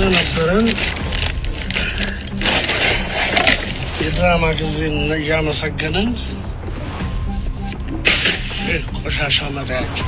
ስለነበረን የድራማ ጊዜ እያመሰገንን ቆሻሻ መጣያችን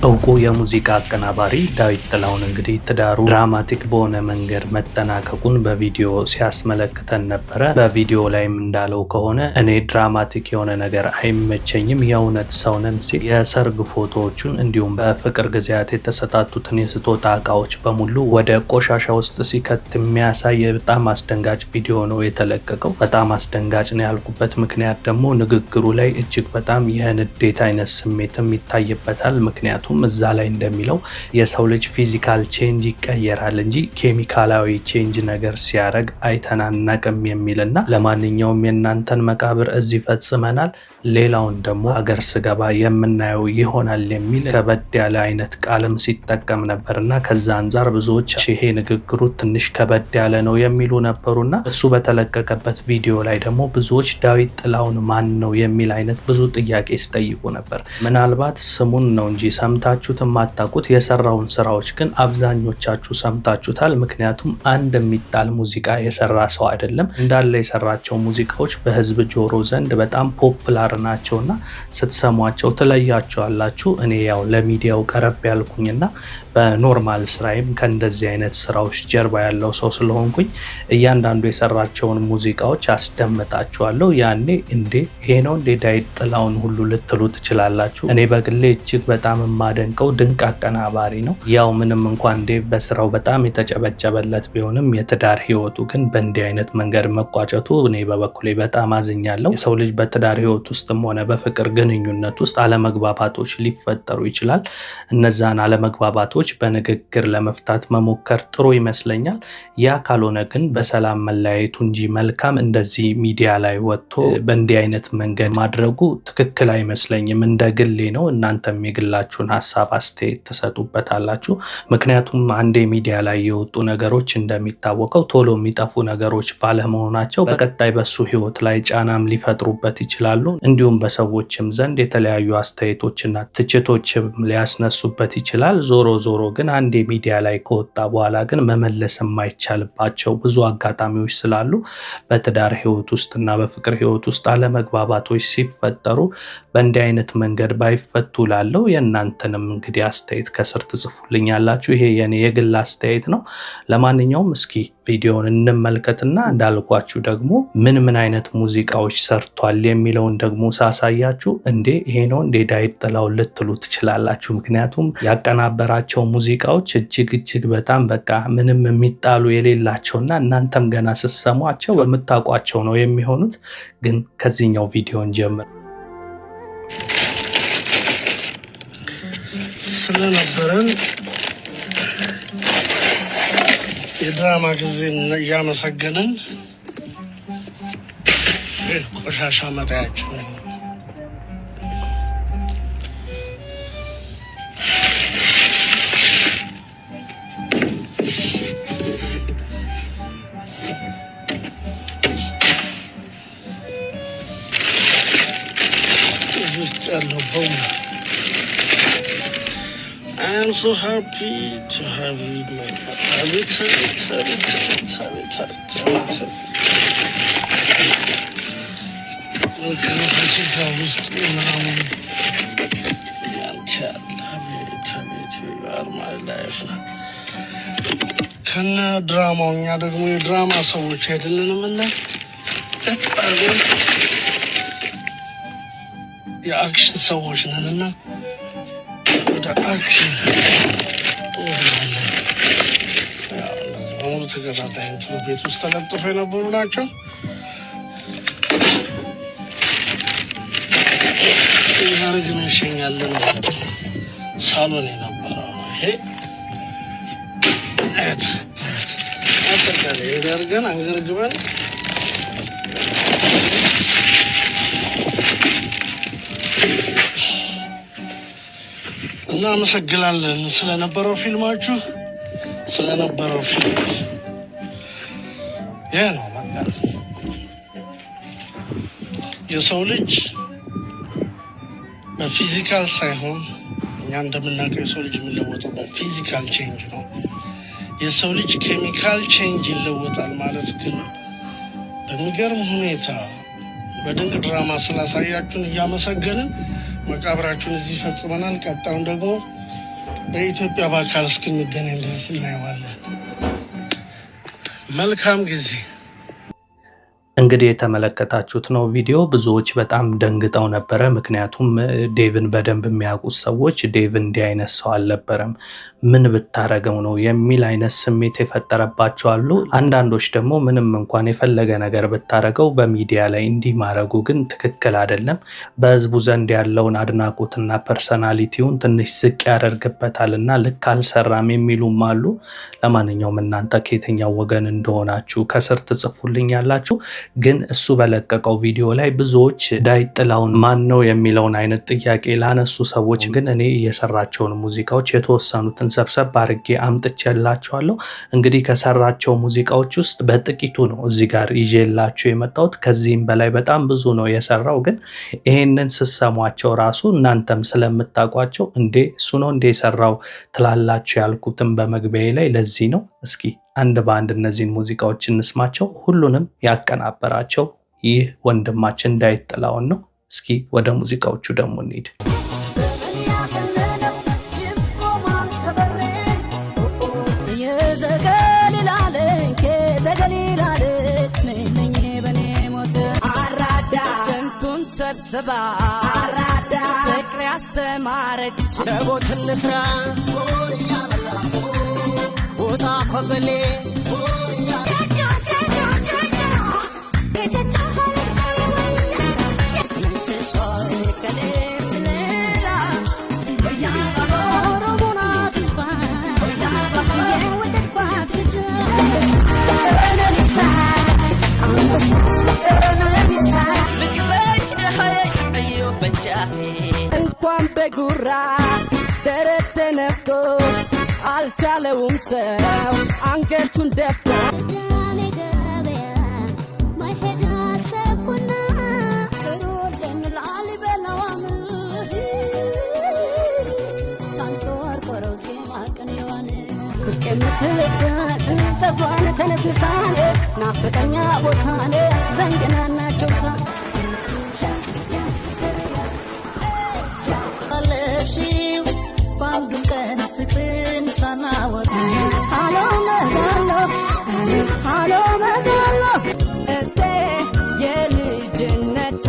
እውቁ የሙዚቃ አቀናባሪ ዳዊት ጥላሁን እንግዲህ ትዳሩ ድራማቲክ በሆነ መንገድ መጠናቀቁን በቪዲዮ ሲያስመለክተን ነበረ። በቪዲዮ ላይም እንዳለው ከሆነ እኔ ድራማቲክ የሆነ ነገር አይመቸኝም፣ የእውነት ሰው ነን ሲል የሰርግ ፎቶዎቹን እንዲሁም በፍቅር ጊዜያት የተሰጣጡትን የስጦታ እቃዎች በሙሉ ወደ ቆሻሻ ውስጥ ሲከት የሚያሳይ በጣም አስደንጋጭ ቪዲዮ ነው የተለቀቀው። በጣም አስደንጋጭ ነው ያልኩበት ምክንያት ደግሞ ንግግሩ ላይ እጅግ በጣም የንዴት አይነት ስሜትም ይታይበታል። ምክንያቱም እዛ ላይ እንደሚለው የሰው ልጅ ፊዚካል ቼንጅ ይቀየራል እንጂ ኬሚካላዊ ቼንጅ ነገር ሲያደርግ አይተናነቅም የሚልና ለማንኛውም የእናንተን መቃብር እዚህ ፈጽመናል፣ ሌላውን ደግሞ ሀገር ስገባ የምናየው ይሆናል የሚል ከበድ ያለ አይነት ቃልም ሲጠቀም ነበርና ከዛ አንጻር ብዙዎች ይሄ ንግግሩ ትንሽ ከበድ ያለ ነው የሚሉ ነበሩና እሱ በተለቀቀበት ቪዲዮ ላይ ደግሞ ብዙዎች ዳዊት ጥላሁን ማን ነው የሚል አይነት ብዙ ጥያቄ ሲጠይቁ ነበር። ምናልባት ስሙን ነው እንጂ ሰምታችሁት የማታውቁት የሰራውን ስራዎች ግን አብዛኞቻችሁ ሰምታችሁታል። ምክንያቱም አንድ የሚጣል ሙዚቃ የሰራ ሰው አይደለም። እንዳለ የሰራቸው ሙዚቃዎች በህዝብ ጆሮ ዘንድ በጣም ፖፑላር ናቸውና ስትሰሟቸው ትለያቸዋላችሁ። እኔ ያው ለሚዲያው ቀረብ ያልኩኝና በኖርማል ስራይም ከእንደዚህ አይነት ስራዎች ጀርባ ያለው ሰው ስለሆንኩኝ እያንዳንዱ የሰራቸውን ሙዚቃዎች አስደምጣችኋለሁ። ያኔ እንዴ ይሄ ነው እንዴ ዳዊት ጥላሁን ሁሉ ልትሉ ትችላላችሁ። እኔ በግሌ እጅግ በጣም የማደንቀው ድንቅ አቀናባሪ ነው። ያው ምንም እንኳን እንዴ በስራው በጣም የተጨበጨበለት ቢሆንም የትዳር ህይወቱ ግን በእንዲህ አይነት መንገድ መቋጨቱ እኔ በበኩሌ በጣም አዝኛለሁ። የሰው ልጅ በትዳር ህይወት ውስጥም ሆነ በፍቅር ግንኙነት ውስጥ አለመግባባቶች ሊፈጠሩ ይችላል። እነዛን አለመግባባቶች በንግግር ለመፍታት መሞከር ጥሩ ይመስለኛል። ያ ካልሆነ ግን በሰላም መለያየቱ እንጂ መልካም እንደዚህ ሚዲያ ላይ ወጥቶ በእንዲህ አይነት መንገድ ማድረጉ ትክክል አይመስለኝም። እንደ ግሌ ነው። እናንተም የግላችሁን ሀሳብ አስተያየት ትሰጡበታላችሁ። ምክንያቱም አንዴ ሚዲያ ላይ የወጡ ነገሮች እንደሚታወቀው ቶሎ የሚጠፉ ነገሮች ባለመሆናቸው በቀጣይ በሱ ህይወት ላይ ጫናም ሊፈጥሩበት ይችላሉ። እንዲሁም በሰዎችም ዘንድ የተለያዩ አስተያየቶችና ትችቶችም ሊያስነሱበት ይችላል። ዞሮ ግን አንዴ ሚዲያ ላይ ከወጣ በኋላ ግን መመለስ የማይቻልባቸው ብዙ አጋጣሚዎች ስላሉ በትዳር ህይወት ውስጥና በፍቅር ህይወት ውስጥ አለመግባባቶች ሲፈጠሩ በእንዲህ አይነት መንገድ ባይፈቱ ላለው የእናንተንም እንግዲህ አስተያየት ከስር ትጽፉልኛላችሁ። ይሄ የኔ የግል አስተያየት ነው። ለማንኛውም እስኪ ቪዲዮውን እንመልከትና እንዳልኳችሁ ደግሞ ምን አይነት ሙዚቃዎች ሰርቷል የሚለውን ደግሞ ሳሳያችሁ እንዴ ይሄ ነው እንዴ ዳዊት ጥላሁን ልትሉ ትችላላችሁ። ምክንያቱም ያቀናበራቸው ሙዚቃዎች እጅግ በጣም በቃ ምንም የሚጣሉ የሌላቸውና እናንተም ገና ስትሰሟቸው የምታውቋቸው ነው የሚሆኑት። ግን ከዚህኛው ቪዲዮን ጀምር ስለነበረን የድራማ ጊዜ እያመሰገንን ቆሻሻ መጣያችን I'm so happy to have you, my ከነ ድራማው እኛ ደግሞ የድራማ ሰዎች አይደለንምና የአክሽን ሰዎች ነንና ወደ አክሽን ሙሉ ተከታታይ ቤት ውስጥ ተለጥፈው የነበሩ ናቸው። ዛሬ ግን እንሸኛለን ሳሎን የነበረው ይሄ አጠቃላይ ደርገን አንገርግበን እናመሰግናለን ስለነበረው ፊልማችሁ ስለነበረው ፊልም ያ ነው ማለት የሰው ልጅ በፊዚካል ሳይሆን እኛ እንደምናውቀው የሰው ልጅ የሚለወጠው በፊዚካል ቼንጅ ነው። የሰው ልጅ ኬሚካል ቼንጅ ይለወጣል ማለት ግን በሚገርም ሁኔታ በድንቅ ድራማ ስላሳያችሁን እያመሰገንን መቃብራችሁን እዚህ ፈጽመናል። ቀጣዩን ደግሞ በኢትዮጵያ በአካል እስክንገናኝ ድረስ እናየዋለን። መልካም ጊዜ። እንግዲህ የተመለከታችሁት ነው ቪዲዮ። ብዙዎች በጣም ደንግጠው ነበረ። ምክንያቱም ዴቭን በደንብ የሚያውቁት ሰዎች ዴቭ እንዲህ አይነት ሰው አልነበረም፣ ምን ብታረገው ነው የሚል አይነት ስሜት የፈጠረባቸው አሉ። አንዳንዶች ደግሞ ምንም እንኳን የፈለገ ነገር ብታረገው በሚዲያ ላይ እንዲህ ማድረጉ ግን ትክክል አይደለም፣ በህዝቡ ዘንድ ያለውን አድናቆትና ፐርሰናሊቲውን ትንሽ ዝቅ ያደርግበታል እና ልክ አልሰራም የሚሉም አሉ። ለማንኛውም እናንተ ከየትኛው ወገን እንደሆናችሁ ከስር ትጽፉልኝ ያላችሁ። ግን እሱ በለቀቀው ቪዲዮ ላይ ብዙዎች ዳዊት ጥላሁን ማን ነው የሚለውን አይነት ጥያቄ ላነሱ ሰዎች ግን እኔ የሰራቸውን ሙዚቃዎች የተወሰኑትን ሰብሰብ አድርጌ አምጥቼላችኋለሁ። እንግዲህ ከሰራቸው ሙዚቃዎች ውስጥ በጥቂቱ ነው እዚህ ጋር ይዤላችሁ የመጣሁት። ከዚህም በላይ በጣም ብዙ ነው የሰራው። ግን ይሄንን ስሰሟቸው ራሱ እናንተም ስለምታውቋቸው እንዴ እሱ ነው እንዴ የሰራው ትላላችሁ ያልኩትም በመግቢያዬ ላይ ለዚህ ነው። እስኪ አንድ በአንድ እነዚህን ሙዚቃዎች እንስማቸው። ሁሉንም ያቀናበራቸው ይህ ወንድማችን ዳዊት ጥላሁን ነው። እስኪ ወደ ሙዚቃዎቹ ደግሞ እንሂድ። አራዳ ፍቅር ያስተማረች ደቦት እንስራ ቦታ ኮበሌ እንኳን በጉራ ደረት ተነፍቶ አልቻለውም ሰው አንገቱን ደፍቶ ጸጓን ተነስንሳኔ ናፍቀኛ ቦታኔ ዘንገናናቸው ሳ አለፍሺው ባንዱ ቀን ፍቅርን ሳናወቅ ሃሎ መጋሎ እቴ የልጅነቴ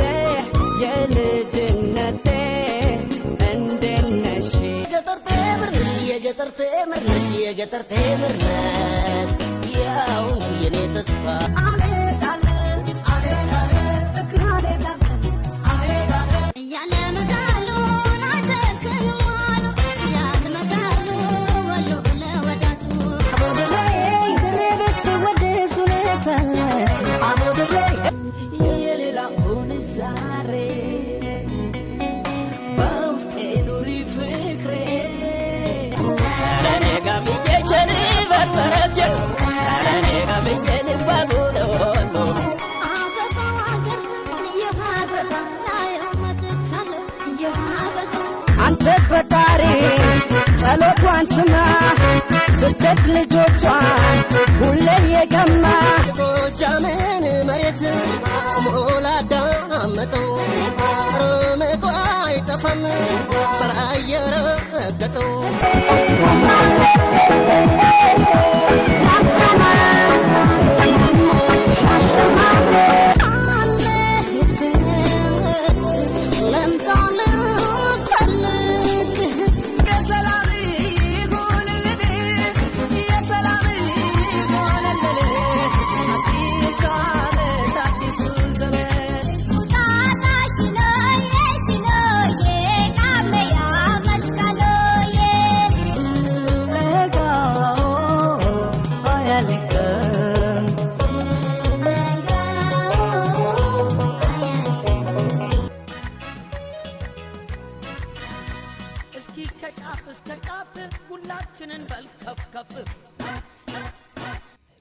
እንደነሽ የገጠር ቴምር ነሽ ያው የኔ ተስፋ አንተ ፈጣሪ ጸሎቷን ስማ ስደት ልጆቿን ሁሌ የቀማ ጎጃምን መሬት ሞላዳ አመጠው ርምጧ አይጠፋም በአየር ረገጠው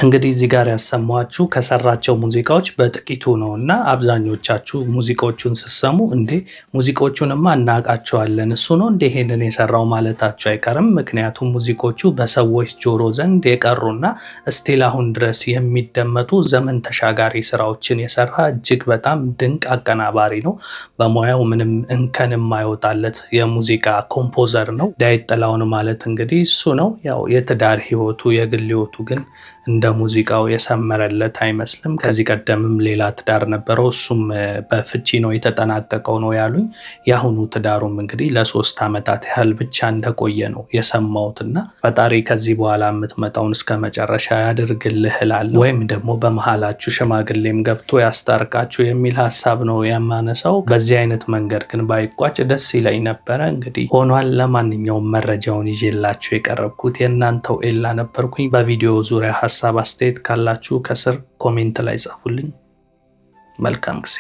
እንግዲህ እዚህ ጋር ያሰማኋችሁ ከሰራቸው ሙዚቃዎች በጥቂቱ ነውና አብዛኞቻችሁ ሙዚቃዎቹን ስትሰሙ እንዴ ሙዚቃዎቹንማ እናውቃቸዋለን እሱ ነው እንደ ይሄንን የሰራው ማለታችሁ አይቀርም። ምክንያቱም ሙዚቃዎቹ በሰዎች ጆሮ ዘንድ የቀሩና ስቲል አሁን ድረስ የሚደመጡ ዘመን ተሻጋሪ ስራዎችን የሰራ እጅግ በጣም ድንቅ አቀናባሪ ነው። በሙያው ምንም እንከን የማይወጣለት የሙዚቃ ኮምፖዘር ነው። ዳዊት ጥላሁን ማለት እንግዲህ እሱ ነው። ያው የትዳር ህይወቱ የግል ህይወቱ ግን እንደ ሙዚቃው የሰመረለት አይመስልም። ከዚህ ቀደምም ሌላ ትዳር ነበረው፣ እሱም በፍቺ ነው የተጠናቀቀው ነው ያሉኝ። የአሁኑ ትዳሩም እንግዲህ ለ3 ዓመታት ያህል ብቻ እንደቆየ ነው የሰማሁትና ፈጣሪ ከዚህ በኋላ የምትመጣውን እስከ መጨረሻ ያድርግልህ እላለሁ። ወይም ደግሞ በመሀላችሁ ሽማግሌም ገብቶ ያስታርቃችሁ የሚል ሀሳብ ነው የማነሳው። በዚህ አይነት መንገድ ግን ባይቋጭ ደስ ይለኝ ነበረ። እንግዲህ ሆኗል። ለማንኛውም መረጃውን ይዤላችሁ የቀረብኩት የእናንተው ኤላ ነበርኩኝ። በቪዲዮ ዙሪያ ሀሳብ አስተያየት ካላችሁ ከስር ኮሜንት ላይ ጻፉልኝ። መልካም ጊዜ